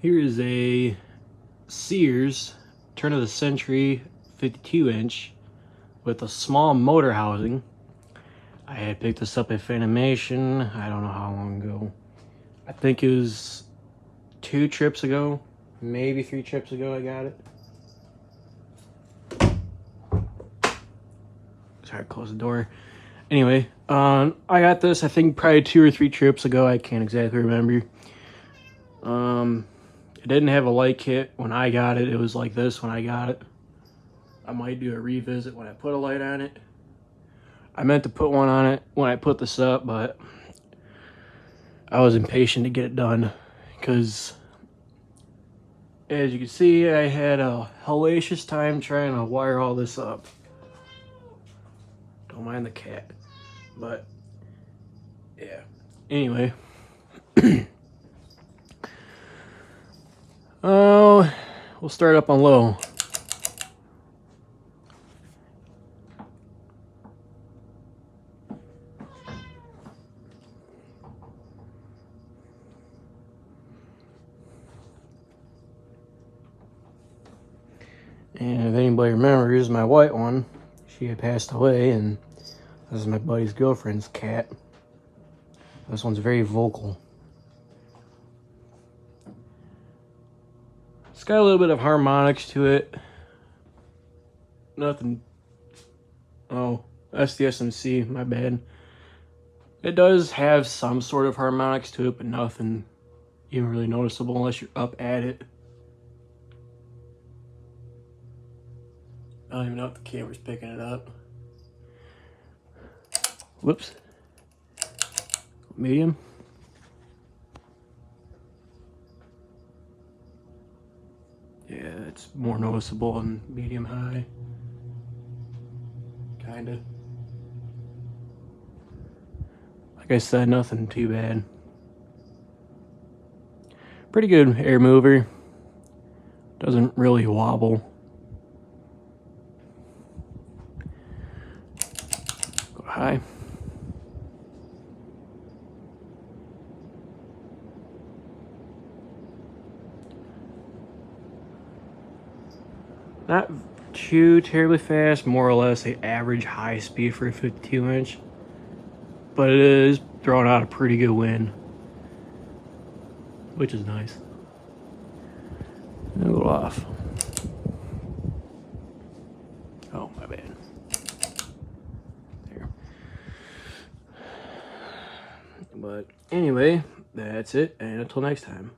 Here is a Sears turn of the century 52-inch with a small motor housing. I had picked this up at Fanimation, I don't know how long ago. I think it was 2 trips ago, maybe 3 trips ago I got it. Sorry, close the door. Anyway, I got this I think probably 2 or 3 trips ago, I can't exactly remember. It didn't have a light kit when I got it. It was like this when I got it. I might do a revisit when I put a light on it. I meant to put one on it when I put this up, but I was impatient to get it done because, as you can see, I had a hellacious time trying to wire all this up. Don't mind the cat, but yeah. Anyway. Oh, we'll start up on low. And if anybody remembers, my white one, she had passed away, and this is my buddy's girlfriend's cat. This one's very vocal. It's got a little bit of harmonics to it. Nothing. Oh, that's the SMC, my bad. It does have some sort of harmonics to it, but nothing even really noticeable unless you're up at it. I don't even know if the camera's picking it up. Whoops. Medium. Yeah, it's more noticeable in medium high. Kinda. Like I said, nothing too bad. Pretty good air mover. Doesn't really wobble. Go high. Not too terribly fast, more or less the average high speed for a 52-inch. But it is throwing out a pretty good wind, which is nice. A little off. Oh, my bad. There. But anyway, that's it, and until next time.